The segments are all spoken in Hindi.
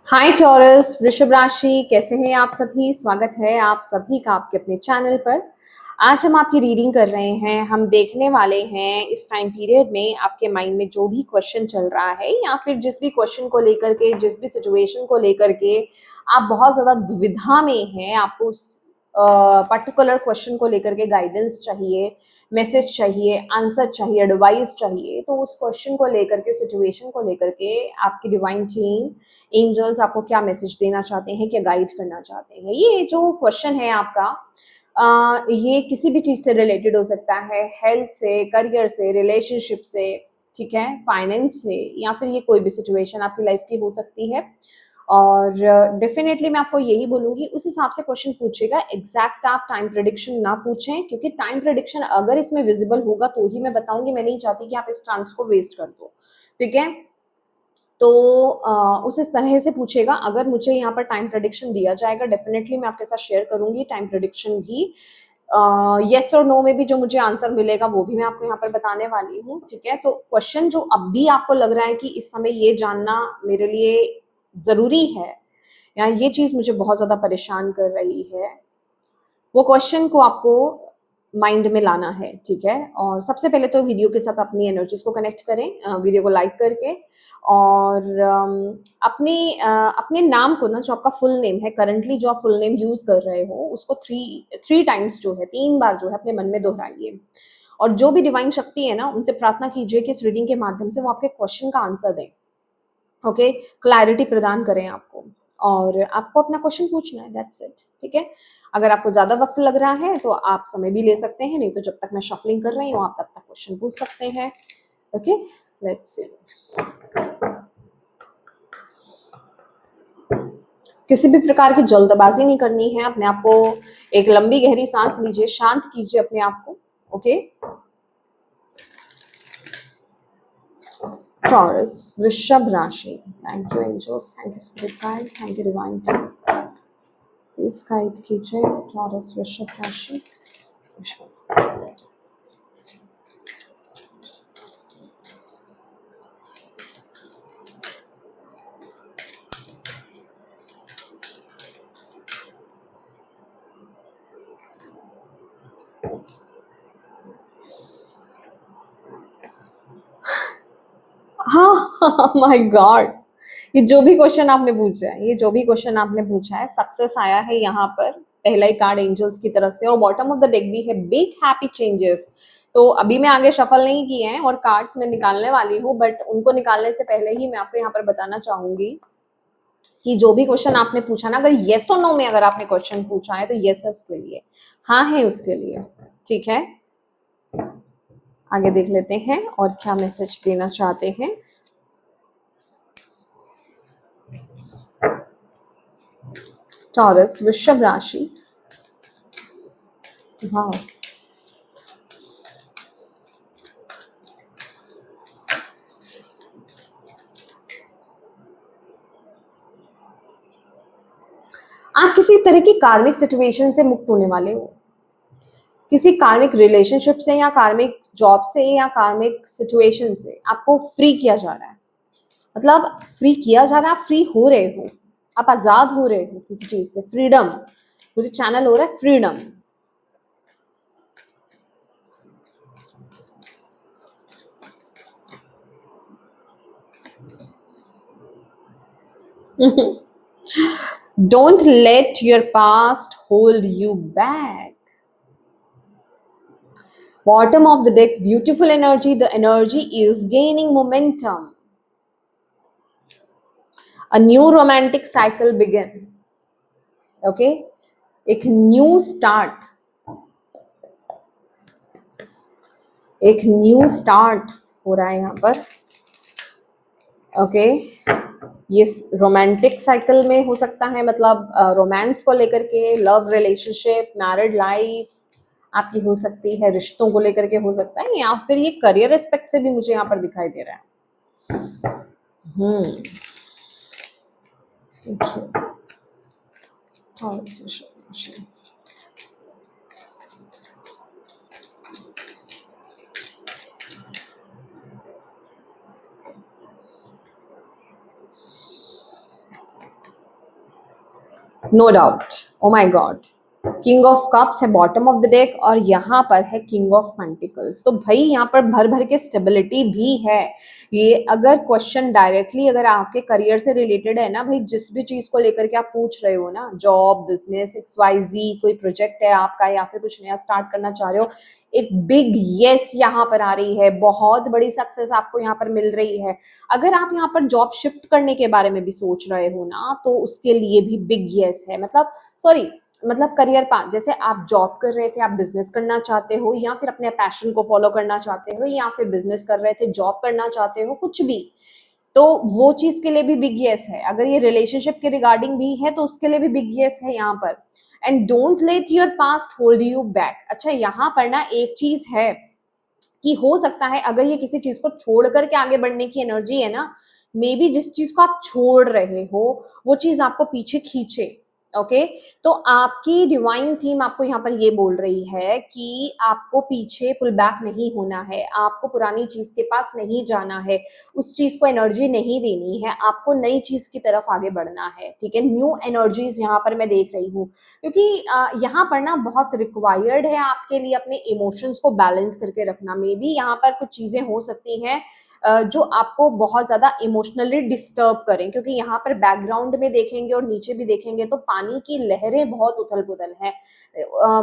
हाय टॉरस, वृषभ राशि, कैसे हैं आप सभी। स्वागत है आप सभी का आपके अपने चैनल पर। आज हम आपकी रीडिंग कर रहे हैं। हम देखने वाले हैं इस टाइम पीरियड में आपके माइंड में जो भी क्वेश्चन चल रहा है या फिर जिस भी क्वेश्चन को लेकर के, जिस भी सिचुएशन को लेकर के आप बहुत ज्यादा दुविधा में हैं, आपको उस पर्टिकुलर क्वेश्चन को लेकर के गाइडेंस चाहिए, मैसेज चाहिए, आंसर चाहिए, एडवाइस चाहिए, तो उस क्वेश्चन को लेकर के, सिचुएशन को लेकर के आपकी डिवाइन टीम, एंजल्स आपको क्या मैसेज देना चाहते हैं, क्या गाइड करना चाहते हैं। ये जो क्वेश्चन है आपका, ये किसी भी चीज से रिलेटेड हो सकता है, हेल्थ से, करियर से, रिलेशनशिप से, ठीक है, फाइनेंस से, या फिर ये कोई भी सिचुएशन आपकी लाइफ की हो सकती है। और डेफिनेटली मैं आपको यही बोलूंगी, उस हिसाब से क्वेश्चन पूछेगा। एग्जैक्ट आप टाइम प्रेडिक्शन ना पूछें, क्योंकि टाइम प्रेडिक्शन अगर इसमें विजिबल होगा तो ही मैं बताऊंगी। मैं नहीं चाहती कि आप इस चांस को वेस्ट कर दो, ठीक है। तो उस इस तरह से पूछेगा। अगर मुझे यहाँ पर टाइम प्रेडिक्शन दिया जाएगा, डेफिनेटली मैं आपके साथ शेयर करूंगी टाइम प्रेडिक्शन भी। येस और नो में भी जो मुझे आंसर मिलेगा वो भी मैं आपको यहाँ पर बताने वाली हूँ, ठीक है। तो क्वेश्चन जो अब भी आपको लग रहा है कि इस समय ये जानना मेरे लिए जरूरी है, या ये चीज मुझे बहुत ज्यादा परेशान कर रही है, वो क्वेश्चन को आपको माइंड में लाना है, ठीक है। और सबसे पहले तो वीडियो के साथ अपनी एनर्जीज को कनेक्ट करें, वीडियो को लाइक करके। और अपने नाम को ना, जो आपका फुल नेम है, करंटली जो आप फुल नेम यूज कर रहे हो, उसको थ्री थ्री टाइम्स जो है, 3 बार जो है अपने मन में दोहराइए। और जो भी डिवाइन शक्ति है ना, उनसे प्रार्थना कीजिए कि इस रीडिंग के माध्यम से वो आपके क्वेश्चन का आंसर दें, ओके, क्लैरिटी प्रदान करें आपको। और आपको अपना क्वेश्चन पूछना है, दैट्स इट, ठीक है। अगर आपको ज्यादा वक्त लग रहा है तो आप समय भी ले सकते हैं, नहीं तो जब तक मैं शफलिंग कर रही हूँ आप तब तक क्वेश्चन पूछ सकते हैं, ओके। Let's see. किसी भी प्रकार की जल्दबाजी नहीं करनी है। अपने आप को एक लंबी गहरी सांस लीजिए, शांत कीजिए अपने आप को, ओके। टॉरस, वृषभ राशि, thank you angels, thank you spirit guide, thank you divine team, please guide कीजिए टॉरस वृषभ राशि। हाँ, माय गॉड, ये जो भी क्वेश्चन आपने पूछा है, ये जो भी क्वेश्चन आपने पूछा है, सक्सेस आया है यहाँ पर। पहला ही कार्ड एंजल्स की तरफ से, और बॉटम ऑफ द डेक भी है बिग हैप्पी चेंजेस। तो अभी मैं आगे शफल नहीं किए हैं और कार्ड्स में निकालने वाली हूँ, बट उनको निकालने से पहले ही मैं आपको यहाँ पर बताना चाहूंगी कि जो भी क्वेश्चन आपने पूछा ना, अगर येस और नो में अगर आपने क्वेश्चन पूछा है तो येस है उसके लिए, हाँ है उसके लिए, ठीक है। आगे देख लेते हैं और क्या मैसेज देना चाहते हैं। टॉरस, वृषभ राशि, हाँ, आप किसी तरह की कार्मिक सिचुएशन से मुक्त होने वाले हो। किसी कार्मिक रिलेशनशिप से, या कार्मिक जॉब से, या कार्मिक सिचुएशन से आपको फ्री किया जा रहा है। मतलब फ्री किया जा रहा है, आप फ्री हो रहे हो, आप आजाद हो रहे हो किसी चीज से। फ्रीडम मुझे चैनल हो रहा है, freedom. Don't let your past hold you back. Bottom of the deck, beautiful energy. The energy is gaining momentum. A new romantic cycle begin. Okay, एक न्यू स्टार्ट, एक न्यू स्टार्ट हो रहा है यहाँ पर, ओके। ये रोमांटिक साइकिल में हो सकता है, मतलब रोमांस को लेकर के, लव रिलेशनशिप, मैरिड लाइफ आपकी हो सकती है, रिश्तों को लेकर के हो सकता है, या फिर ये करियर एस्पेक्ट से भी मुझे यहाँ पर दिखाई दे रहा है। No doubt. Oh my God, king of cups है बॉटम ऑफ द डेक और यहाँ पर है किंग ऑफ पेंटिकल्स। तो भाई यहाँ पर भर भर के स्टेबिलिटी भी है। ये अगर क्वेश्चन डायरेक्टली अगर आपके करियर से रिलेटेड है ना भाई, जिस भी चीज को लेकर के आप पूछ रहे हो ना, जॉब, बिजनेस, XYZ, कोई प्रोजेक्ट है आपका या फिर कुछ नया स्टार्ट करना चाह रहे हो, एक बिग यस यहाँ पर आ रही है, बहुत बड़ी सक्सेस आपको यहाँ पर मिल रही है। अगर आप यहाँ पर जॉब शिफ्ट करने के बारे में भी सोच रहे हो ना, तो उसके लिए भी बिग यस है। मतलब सॉरी, मतलब करियर पाथ, जैसे आप जॉब कर रहे थे, आप बिजनेस करना चाहते हो या फिर अपने पैशन को फॉलो करना चाहते हो या फिर बिजनेस कर रहे थे जॉब करना चाहते हो, कुछ भी, तो वो चीज के लिए भी बिग यस है। अगर ये रिलेशनशिप के रिगार्डिंग भी है तो उसके लिए भी बिग यस है यहाँ पर। And don't let your past hold you back. अच्छा, यहाँ पर ना एक चीज है कि हो सकता है अगर ये किसी चीज को छोड़ करके आगे बढ़ने की एनर्जी है ना, मे बी जिस चीज को आप छोड़ रहे हो वो चीज आपको पीछे खींचे। ओके, तो आपकी डिवाइन टीम आपको यहाँ पर ये बोल रही है कि आपको पीछे पुल बैक नहीं होना है, आपको पुरानी चीज के पास नहीं जाना है, उस चीज को एनर्जी नहीं देनी है, आपको नई चीज की तरफ आगे बढ़ना है। ठीक है, न्यू एनर्जीज यहाँ पर मैं देख रही हूँ, क्योंकि यहाँ पर ना बहुत रिक्वायर्ड है आपके लिए अपने इमोशंस को बैलेंस करके रखना। मे बी यहाँ पर कुछ चीजें हो सकती हैं जो आपको बहुत ज्यादा इमोशनली डिस्टर्ब करें, क्योंकि यहाँ पर बैकग्राउंड में देखेंगे और नीचे भी देखेंगे तो पानी की लहरें बहुत उथल पुथल है।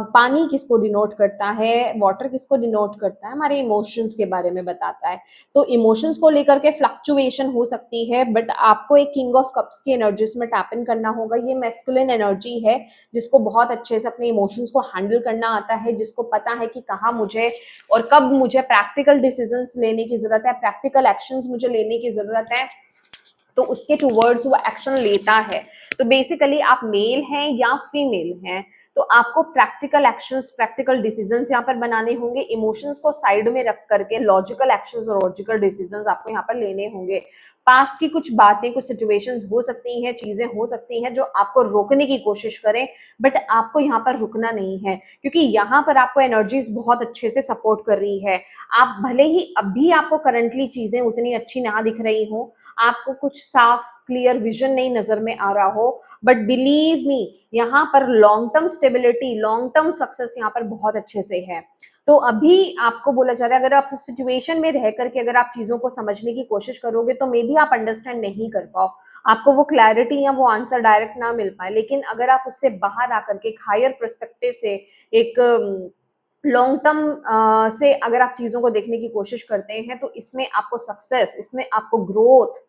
पानी किसको डिनोट करता है, वाटर किसको डिनोट करता है, हमारे इमोशंस के बारे में बताता है। तो इमोशंस को लेकर के फ्लक्चुएशन हो सकती है, बट आपको एक किंग ऑफ कप्स की एनर्जीज में टैप इन करना होगा। ये मैस्कुलिन एनर्जी है जिसको बहुत अच्छे से अपने इमोशंस को हैंडल करना आता है, जिसको पता है कि कहाँ मुझे और कब मुझे प्रैक्टिकल डिसीजंस लेने की जरूरत है, प्रैक्टिकल एक्शंस मुझे लेने की जरूरत है, तो उसके टूवर्ड्स वो एक्शन लेता है। तो बेसिकली आप मेल हैं या फीमेल हैं, तो आपको प्रैक्टिकल एक्शंस, प्रैक्टिकल डिसीजंस यहाँ पर बनाने होंगे। इमोशंस को साइड में रख करके लॉजिकल एक्शंस और लॉजिकल डिसीजंस आपको यहाँ पर लेने होंगे। पास्ट की कुछ बातें, कुछ सिचुएशंस हो सकती हैं, चीजें हो सकती हैं जो आपको रोकने की कोशिश करें, बट आपको यहाँ पर रुकना नहीं है, क्योंकि यहाँ पर आपको एनर्जीज बहुत अच्छे से सपोर्ट कर रही है। आप भले ही अभी आपको करंटली चीजें उतनी अच्छी ना दिख रही हो, आपको कुछ साफ क्लियर विजन नहीं नजर में आ रहा हो, बट बिलीव मी, यहाँ पर long term stability, long term success यहाँ पर बहुत अच्छे से है। तो अभी आपको बोला जा रहा है अगर आप सिचुएशन में रह करके अगर आप चीजों को समझने की कोशिश करोगे तो मे बी आप अंडरस्टैंड नहीं कर पाओ, आपको वो क्लैरिटी या वो आंसर डायरेक्ट ना मिल पाए। लेकिन अगर आप उससे बाहर आकर के एक हायर पर्सपेक्टिव से, एक लॉन्ग टर्म से अगर आप चीजों को देखने की कोशिश करते हैं, तो इसमें आपको सक्सेस, इसमें आपको ग्रोथ,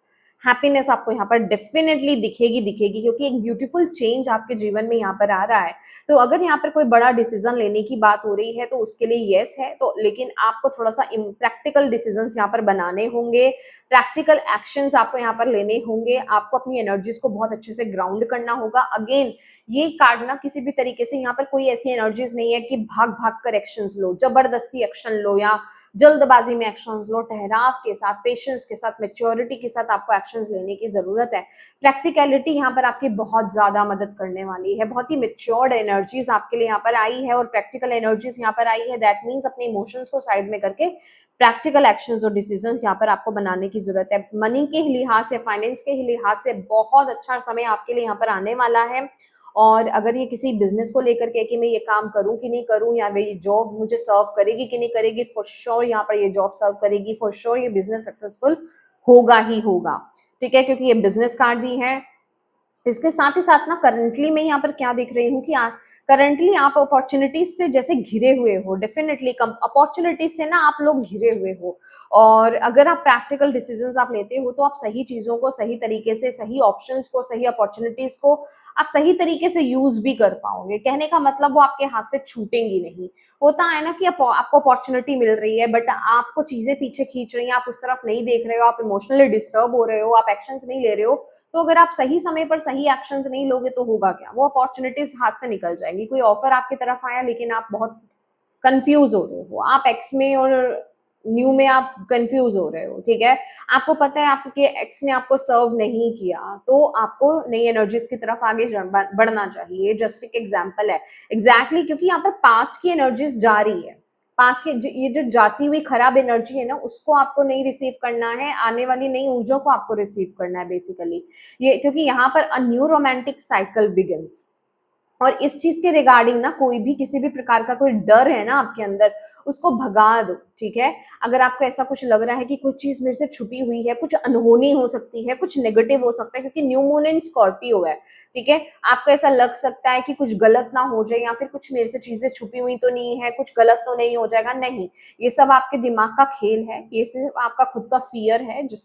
हैप्पीनेस आपको यहाँ पर डेफिनेटली दिखेगी दिखेगी, क्योंकि एक ब्यूटीफुल चेंज आपके जीवन में यहाँ पर आ रहा है। तो अगर यहाँ पर कोई बड़ा डिसीजन लेने की बात हो रही है तो उसके लिए यस है, तो लेकिन आपको थोड़ा सा प्रैक्टिकल डिसीजंस यहाँ पर बनाने होंगे, प्रैक्टिकल एक्शंस आपको यहाँ पर लेने होंगे, आपको अपनी एनर्जीज को बहुत अच्छे से ग्राउंड करना होगा। अगेन, ये कार्ड ना किसी भी तरीके से यहाँ पर कोई ऐसी एनर्जीज नहीं है कि भाग भाग कर एक्शंस लो, जबरदस्ती एक्शन लो या जल्दबाजी में एक्शंस लो। ठहराव के साथ, पेशेंस के साथ, मैच्योरिटी के साथ आपको एक्शंस लेने की जरूरत है। प्रैक्टिकलिटी यहाँ पर आपकी बहुत ज्यादा मदद करने वाली है, बहुत ही मैच्योर्ड एनर्जीज आपके लिए यहाँ पर आई है और प्रैक्टिकल एनर्जीज यहाँ पर आई है। दैट मीन्स अपने इमोशंस को साइड में करके प्रैक्टिकल एक्शंस और डिसीजंस यहाँ पर आपको बनाने की जरूरत है। मनी के लिहाज से, फाइनेंस के लिहाज से बहुत अच्छा समय आपके लिए यहाँ पर आने वाला है। और अगर ये किसी बिजनेस को लेकर के कि मैं ये काम करूं कि नहीं करूं, या ये जॉब मुझे सर्व करेगी कि नहीं करेगी, फॉर श्योर यहाँ पर ये जॉब सर्व करेगी, फॉर श्योर ये बिजनेस सक्सेसफुल होगा ही होगा। ठीक है, क्योंकि ये बिजनेस कार्ड भी है। इसके साथ ही साथ ना करंटली मैं यहाँ पर क्या देख रही हूँ कि करंटली आप अपॉर्चुनिटीज से जैसे घिरे हुए हो, डेफिनेटली अपॉर्चुनिटीज से ना आप लोग घिरे हुए हो। और अगर आप प्रैक्टिकल डिसीजंस आप लेते हो तो आप सही चीजों को सही तरीके से, सही ऑप्शंस को, सही अपॉर्चुनिटीज को आप सही तरीके से यूज भी कर पाओगे। कहने का मतलब वो आपके हाथ से छूटेंगी नहीं। होता है ना कि आपको अपॉर्चुनिटी मिल रही है बट आपको चीजें पीछे खींच रही हैं, आप उस तरफ नहीं देख रहे हो, आप इमोशनली डिस्टर्ब हो रहे हो, आप एक्शंस नहीं ले रहे हो, तो अगर आप सही समय पर सही एक्शंस नहीं लोगे तो होगा क्या, वो अपॉर्चुनिटीज हाथ से निकल जाएंगी। कोई ऑफर आपकी तरफ आया लेकिन आप बहुत कंफ्यूज हो रहे हो, आप एक्स में और न्यू में आप कंफ्यूज हो रहे हो। ठीक है, आपको पता है आपके एक्स ने आपको सर्व नहीं किया, तो आपको नई एनर्जीज की तरफ आगे बढ़ना चाहिए। जस्ट एक एग्जाम्पल है एग्जैक्टली क्योंकि यहाँ पर पास्ट की एनर्जीज जा रही है, पास्ट के ये जो जाती हुई खराब एनर्जी है ना, उसको आपको नहीं रिसीव करना है, आने वाली नई ऊर्जा को आपको रिसीव करना है बेसिकली। ये क्योंकि यहाँ पर a new romantic cycle begins. और इस चीज के रिगार्डिंग ना कोई भी किसी भी प्रकार का कोई डर है ना आपके अंदर, उसको भगा दो, ठीक है। अगर आपको ऐसा कुछ लग रहा है कि कुछ चीज मेरे से छुपी हुई है, कुछ अनहोनी हो सकती है, कुछ नेगेटिव हो सकता है, क्योंकि न्यू मून इन स्कॉर्पियो है, ठीक है। आपको ऐसा लग सकता है कि कुछ गलत ना हो जाए, या फिर कुछ मेरे से चीजें छुपी हुई तो नहीं है, कुछ गलत तो नहीं हो जाएगा, नहीं। ये सब आपके दिमाग का खेल है, ये सिर्फ आपका खुद का फियर है, जिस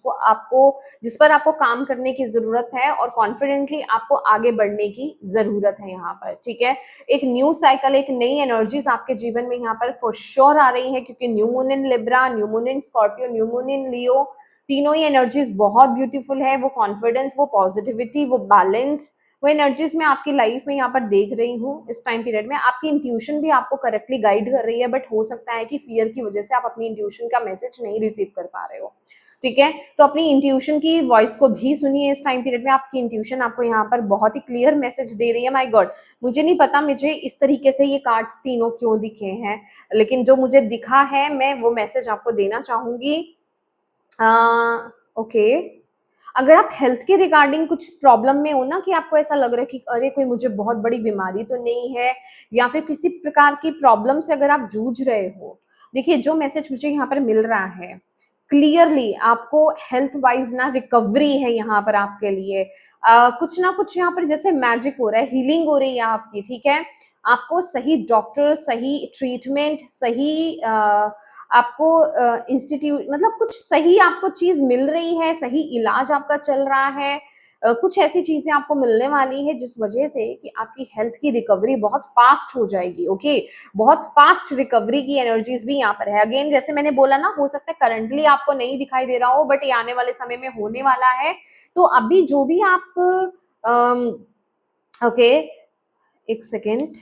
पर आपको काम करने की जरूरत है, और कॉन्फिडेंटली आपको आगे बढ़ने की जरूरत है यहाँ पर, ठीक है। एक न्यू साइकिल, एक नई एनर्जीज आपके जीवन में यहाँ पर फॉर श्योर आ रही है, क्योंकि new moon in Libra, new moon in Scorpio, new moon in Leo, तीनों ही एनर्जीज बहुत ब्यूटीफुल है। वो कॉन्फिडेंस, वो पॉजिटिविटी, वो बैलेंस, वो एनर्जीज मैं आपकी लाइफ में यहाँ पर देख रही हूँ इस टाइम पीरियड में। आपकी इंट्यूशन भी आपको करेक्टली गाइड कर रही है, बट हो सकता है कि फियर की वजह से आप अपनी इंट्यूशन का मैसेज नहीं रिसीव कर पा रहे हो, ठीक है। तो अपनी इंट्यूशन की वॉइस को भी सुनिए इस टाइम पीरियड में। आपकी इंट्यूशन आपको यहाँ पर बहुत ही क्लियर मैसेज दे रही है। माय गॉड, मुझे नहीं पता मुझे इस तरीके से ये कार्ड्स तीनों क्यों दिखे हैं, लेकिन जो मुझे दिखा है मैं वो मैसेज आपको देना चाहूंगी। ओके, अगर आप हेल्थ के रिगार्डिंग कुछ प्रॉब्लम में हो ना, कि आपको ऐसा लग रहा है कि अरे कोई मुझे बहुत बड़ी बीमारी तो नहीं है, या फिर किसी प्रकार की प्रॉब्लम से अगर आप जूझ रहे हो, देखिए जो मैसेज मुझे यहाँ पर मिल रहा है क्लियरली, आपको हेल्थ वाइज ना रिकवरी है यहाँ पर आपके लिए। कुछ ना कुछ यहाँ पर जैसे मैजिक हो रहा है, हीलिंग हो रही है आपकी, ठीक है। आपको सही डॉक्टर, सही ट्रीटमेंट, सही आपको इंस्टीट्यूट, मतलब कुछ सही आपको चीज मिल रही है, सही इलाज आपका चल रहा है। कुछ ऐसी चीजें आपको मिलने वाली है जिस वजह से कि आपकी हेल्थ की रिकवरी बहुत फास्ट हो जाएगी, ओके। बहुत फास्ट रिकवरी की एनर्जीज भी यहाँ पर है। अगेन जैसे मैंने बोला ना, हो सकता है करंटली आपको नहीं दिखाई दे रहा हो, बट ये आने वाले समय में होने वाला है। तो अभी जो भी आप ओके, एक सेकेंड,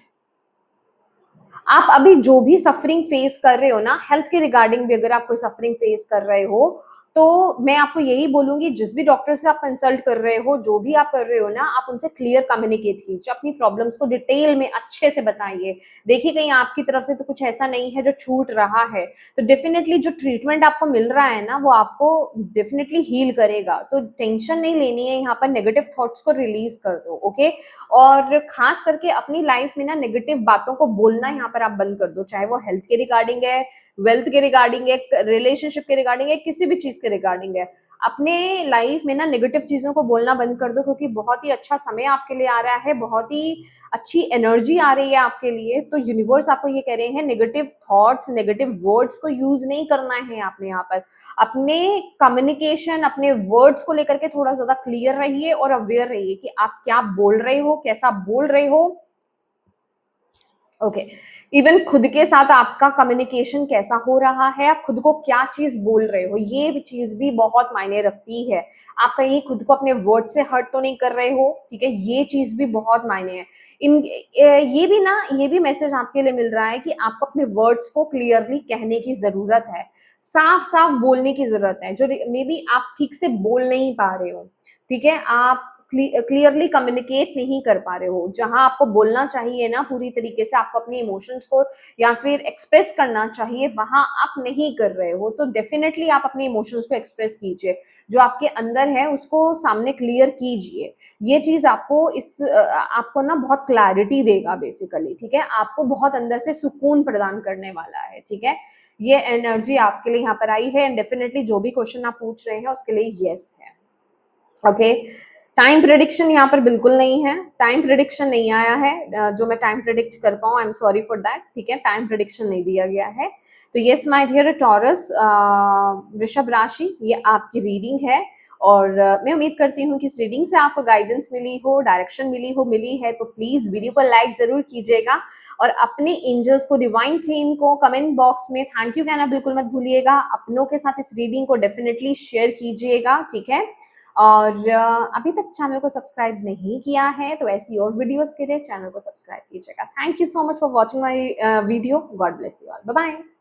आप अभी जो भी सफरिंग फेस कर रहे हो ना, हेल्थ के रिगार्डिंग भी अगर आप कोई सफरिंग फेस कर रहे हो, तो मैं आपको यही बोलूंगी, जिस भी डॉक्टर से आप कंसल्ट कर रहे हो, जो भी आप कर रहे हो ना, आप उनसे क्लियर कम्युनिकेट कीजिए, अपनी प्रॉब्लम्स को डिटेल में अच्छे से बताइए। देखिए कहीं आपकी तरफ से तो कुछ ऐसा नहीं है जो छूट रहा है, तो डेफिनेटली जो ट्रीटमेंट आपको मिल रहा है ना, वो आपको डेफिनेटली हील करेगा। तो टेंशन नहीं लेनी है, यहाँ पर नेगेटिव थॉट्स को रिलीज कर दो, ओके। और खास करके अपनी लाइफ में ना नेगेटिव बातों को बोलना यहाँ पर आप बंद कर दो, चाहे वो हेल्थ के रिगार्डिंग है, वेल्थ के रिगार्डिंग है, रिलेशनशिप के रिगार्डिंग है, किसी भी चीज के रिगार्डिंग है। अपने लाइफ में ना नेगेटिव चीजों को बोलना बंद कर दो, क्योंकि बहुत ही अच्छा समय आपके लिए आ रहा है, बहुत ही अच्छी एनर्जी आ रही है आपके लिए। तो यूनिवर्स आपको ये कह रहे हैं, नेगेटिव थॉट्स, नेगेटिव वर्ड्स को यूज नहीं करना है आपने यहाँ पर। अपने कम्युनिकेशन, अपने वर्ड्स को लेकर के थोड़ा ज्यादा क्लियर रहिए और अवेयर रहिए कि आप क्या बोल रहे हो, कैसा बोल रहे हो, ओके। इवन खुद के साथ आपका कम्युनिकेशन कैसा हो रहा है, आप खुद को क्या चीज बोल रहे हो, ये भी चीज भी बहुत मायने रखती है। आप कहीं खुद को अपने वर्ड से हर्ट तो नहीं कर रहे हो, ठीक है, ये चीज भी बहुत मायने है। ये भी मैसेज आपके लिए मिल रहा है कि आपको अपने वर्ड्स को क्लियरली कहने की जरूरत है, साफ साफ बोलने की जरूरत है, जो मे बी आप ठीक से बोल नहीं पा रहे हो, ठीक है। आप क्लियरली कम्युनिकेट नहीं कर पा रहे हो, जहां आपको बोलना चाहिए ना पूरी तरीके से, आपको अपने इमोशंस को या फिर एक्सप्रेस करना चाहिए, वहां आप नहीं कर रहे हो। तो डेफिनेटली आप अपने इमोशंस को एक्सप्रेस कीजिए, जो आपके अंदर है उसको सामने क्लियर कीजिए। ये चीज आपको ना बहुत क्लैरिटी देगा बेसिकली, ठीक है। आपको बहुत अंदर से सुकून प्रदान करने वाला है, ठीक है। ये एनर्जी आपके लिए यहाँ पर आई है, एंड डेफिनेटली जो भी क्वेश्चन आप पूछ रहे हैं उसके लिए यस है, ओके। टाइम प्रिडिक्शन यहाँ पर बिल्कुल नहीं है, टाइम प्रिडिक्शन नहीं आया है जो मैं टाइम प्रिडिक्ट कर पाऊँ, I am sorry for that, ठीक है। टाइम प्रिडिक्शन नहीं दिया गया है। तो यस माय डियर टॉरस, वृषभ राशि, ये आपकी रीडिंग है, और मैं उम्मीद करती हूँ कि इस रीडिंग से आपको गाइडेंस मिली हो, डायरेक्शन मिली है, तो प्लीज वीडियो को लाइक जरूर कीजिएगा, और अपने एंजल्स को, डिवाइन टीम को कमेंट बॉक्स में थैंक यू कहना बिल्कुल मत भूलिएगा। अपनों के साथ इस रीडिंग को डेफिनेटली शेयर कीजिएगा, ठीक है। और अभी तक चैनल को सब्सक्राइब नहीं किया है तो ऐसी और वीडियोस के लिए चैनल को सब्सक्राइब कीजिएगा। Thank you so much for watching my video. God bless you all, bye bye.